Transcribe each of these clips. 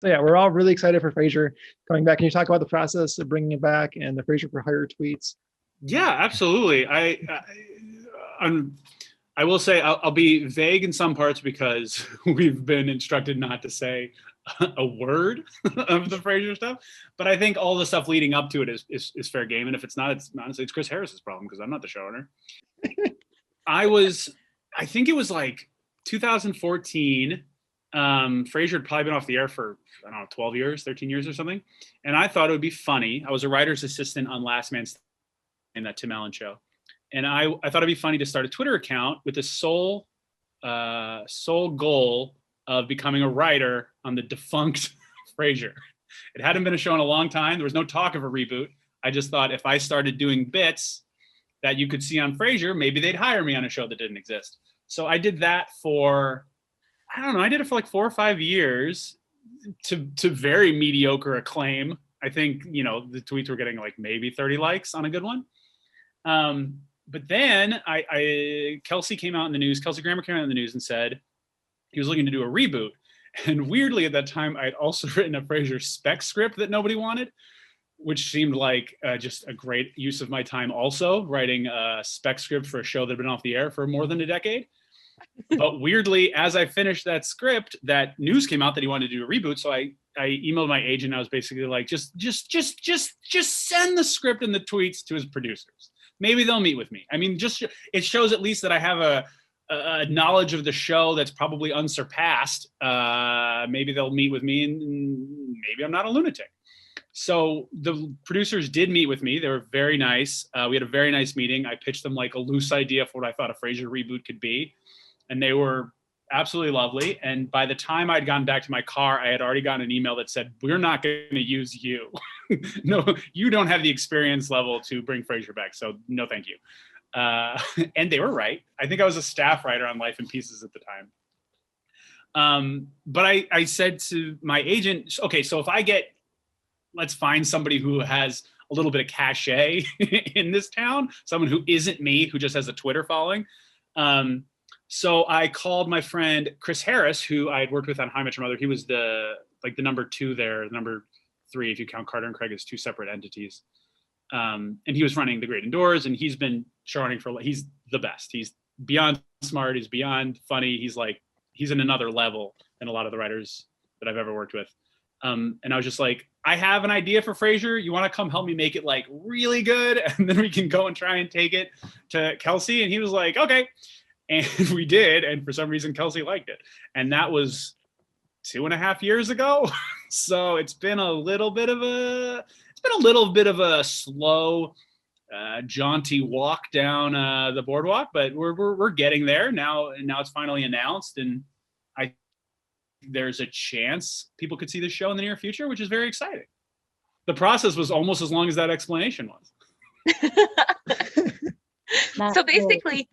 So yeah, we're all really excited for Frasier coming back. Can you talk about the process of bringing it back and the Frasier for Hire tweets? Yeah, absolutely. I'm, I will say I'll be vague in some parts because we've been instructed not to say a word of the Frasier stuff. But I think all the stuff leading up to it is fair game. And if it's not, it's honestly it's Chris Harris's problem because I'm not the showrunner. I was, I think it was like 2014. Frasier had probably been off the air for, I don't know, 12 years, 13 years or something. And I thought it would be funny. I was a writer's assistant on Last Man Standing, that Tim Allen show. And I thought it'd be funny to start a Twitter account with the sole goal of becoming a writer on the defunct Frasier. It hadn't been a show in a long time. There was no talk of a reboot. I just thought if I started doing bits that you could see on Frasier, maybe they'd hire me on a show that didn't exist. So I did that for, I don't know, I did it for like 4 or 5 years to very mediocre acclaim. I think, the tweets were getting like maybe 30 likes on a good one. But then Kelsey came out in the news, Kelsey Grammer came out in the news and said he was looking to do a reboot. And weirdly at that time, I'd also written a Frasier spec script that nobody wanted, which seemed like just a great use of my time also, writing a spec script for a show that had been off the air for more than a decade. But weirdly, as I finished that script, that news came out that he wanted to do a reboot. So I emailed my agent. I was basically like, just send the script and the tweets to his producers. Maybe they'll meet with me. I mean, it shows at least that I have a knowledge of the show that's probably unsurpassed. Maybe they'll meet with me, and maybe I'm not a lunatic. So the producers did meet with me. They were very nice. We had a very nice meeting. I pitched them like a loose idea for what I thought a Frasier reboot could be. And they were absolutely lovely. And by the time I'd gotten back to my car, I had already gotten an email that said, we're not going to use you. No, you don't have the experience level to bring Frasier back. So no, thank you. And they were right. I think I was a staff writer on Life in Pieces at the time. But I said to my agent, okay, so if let's find somebody who has a little bit of cachet in this town, someone who isn't me, who just has a Twitter following. So I called my friend Chris Harris, who I had worked with on How I Met Your Mother. He was the number 2 there, number 3 if you count Carter and Craig as 2 separate entities. And he was running The Great Indoors, and he's been showrunning he's the best. He's beyond smart. He's beyond funny. He's in another level than a lot of the writers that I've ever worked with. And I was just like, I have an idea for Frasier. You want to come help me make it like really good? And then we can go and try and take it to Kelsey. And he was like, okay. And we did. And for some reason, Kelsey liked it. And that was 2.5 years ago. So it's been a little bit of a slow, jaunty walk down the boardwalk, but we're getting there now. And now it's finally announced. And there's a chance people could see the show in the near future, which is very exciting. The process was almost as long as that explanation was. So basically,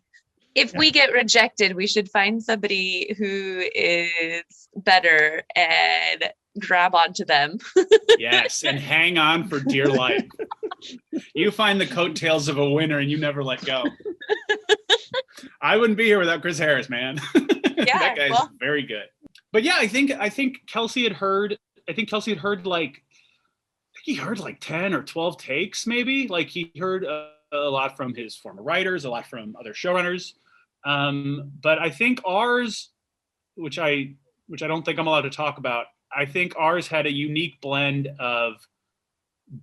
if we get rejected, we should find somebody who is better and grab onto them. Yes, and hang on for dear life. You find the coattails of a winner and you never let go. I wouldn't be here without Chris Harris, man. Yeah, that guy's very good. But yeah, I think Kelsey had heard. I think Kelsey had heard he heard like 10 or 12 takes, maybe. Like he heard a lot from his former writers, a lot from other showrunners. But I think ours, which I don't think I'm allowed to talk about, I think ours had a unique blend of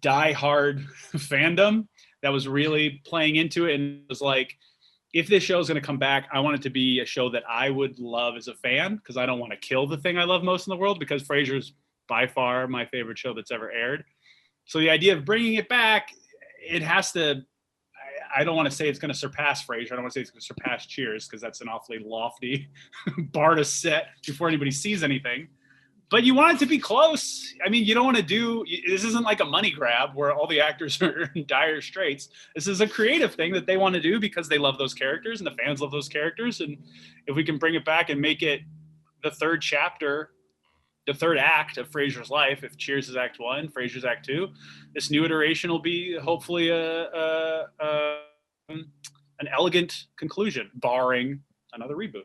diehard fandom that was really playing into it, and it was like, if this show is going to come back, I want it to be a show that I would love as a fan, because I don't want to kill the thing I love most in the world, because Frasier's by far my favorite show that's ever aired. So the idea of bringing it back, it has to, I don't want to say it's going to surpass Frasier. I don't want to say it's going to surpass Cheers, because that's an awfully lofty bar to set before anybody sees anything. But you want it to be close. I mean, you don't want to this isn't like a money grab where all the actors are in dire straits. This is a creative thing that they want to do because they love those characters and the fans love those characters. And if we can bring it back and make it the third chapter, the third act of Frasier's life, if Cheers is Act 1, Frasier's Act 2, this new iteration will be hopefully an elegant conclusion, barring another reboot.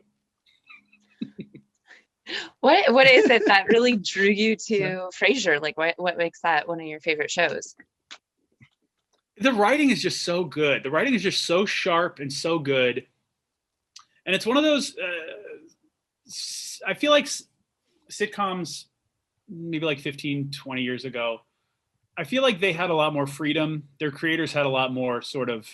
What is it that really drew you to Frasier? Like what makes that one of your favorite shows? The writing is just so good. The writing is just so sharp and so good. And it's one of those, I feel like sitcoms, maybe like 15, 20 years ago, I feel like they had a lot more freedom. Their creators had a lot more sort of,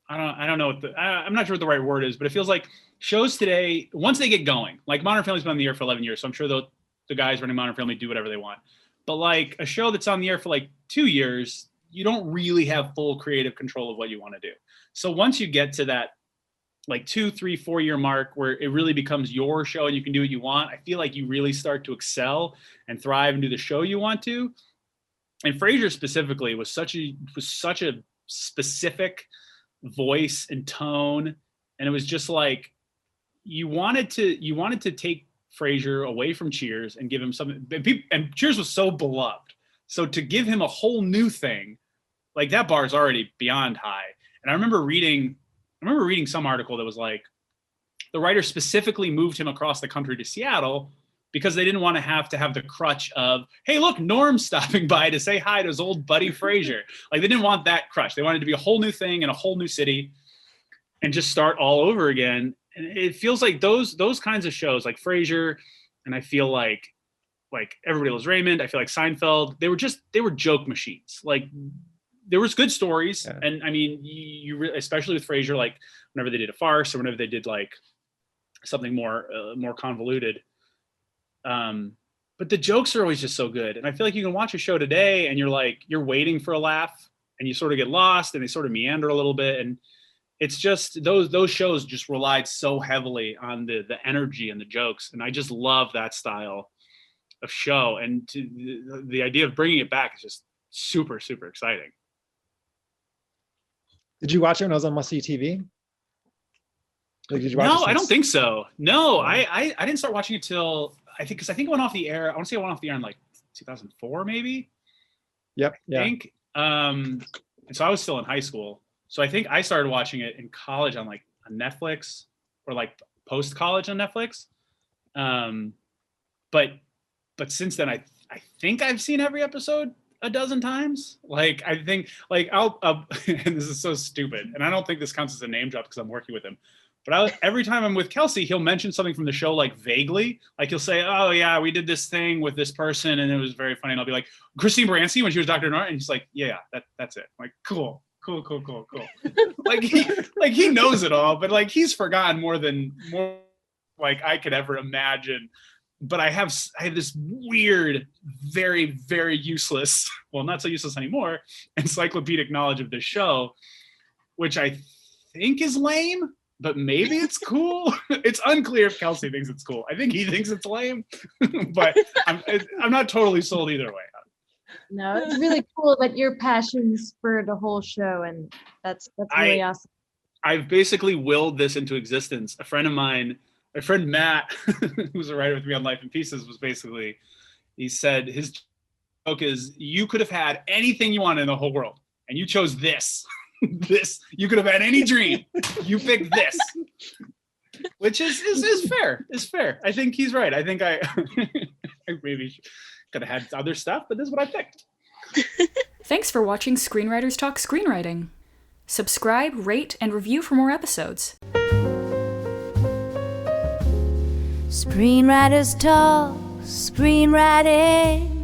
I don't know what I'm not sure what the right word is, but it feels like shows today, once they get going, like Modern Family's been on the air for 11 years, so I'm sure the guys running Modern Family do whatever they want. But like a show that's on the air for like 2 years, you don't really have full creative control of what you want to do. So once you get to that like 2, 3, 4 year mark where it really becomes your show and you can do what you want, I feel like you really start to excel and thrive and do the show you want to. And Frasier specifically was such a specific voice and tone, and it was just like you wanted to take Frasier away from Cheers and give him something. And Cheers was so beloved, so to give him a whole new thing, like that bar is already beyond high. And I remember reading some article that was like the writer specifically moved him across the country to Seattle because they didn't want to have the crutch of, hey, look, Norm's stopping by to say hi to his old buddy Frasier. Like they didn't want that crutch. They wanted it to be a whole new thing in a whole new city and just start all over again. And it feels like those kinds of shows like Frasier, and I feel like Everybody Loves Raymond, I feel like Seinfeld, they were joke machines. Like there was good stories. Yeah. And I mean, you especially with Frasier, like whenever they did a farce or whenever they did like something more convoluted, but the jokes are always just so good. And I feel like you can watch a show today and you're waiting for a laugh and you sort of get lost and they sort of meander a little bit. And it's just those shows just relied so heavily on the energy and the jokes. And I just love that style of show. And the idea of bringing it back is just super, super exciting. Did you watch it when it was on Must See TV? Like, did you watch No, I don't think so. No, I didn't start watching it till I think it went off the air. I want to say it went off the air in like 2004, maybe. Yep. I think. And so I was still in high school. So I think I started watching it in college on Netflix or like post college on Netflix. But since then I think I've seen every episode a dozen times. Like I think like I'll and this is so stupid, and I don't think this counts as a name drop because I'm working with him. But every time I'm with Kelsey, he'll mention something from the show like vaguely. Like he'll say, "Oh yeah, we did this thing with this person, and it was very funny." And I'll be like, "Christine Baranski when she was Dr. Nora," and he's like, "Yeah, that's it." I'm like, cool. like he knows it all, but like he's forgotten more like I could ever imagine. But I have this weird, very, very useless, well, not so useless anymore, encyclopedic knowledge of this show, which I think is lame, but maybe it's cool. It's unclear if Kelsey thinks it's cool. I think he thinks it's lame, but I'm not totally sold either way. No, it's really cool that your passion spurred a whole show, and that's really awesome. I've basically willed this into existence. A friend of mine, my friend Matt, who's a writer with me on Life in Pieces, he said his joke is, you could have had anything you wanted in the whole world, and you chose this. You could have had any dream. You picked this. Which is fair. It's fair. I think he's right. I think I maybe could have had other stuff, but this is what I picked. Thanks for watching Screenwriters Talk Screenwriting. Subscribe, rate, and review for more episodes. Screenwriters Talk Screenwriting.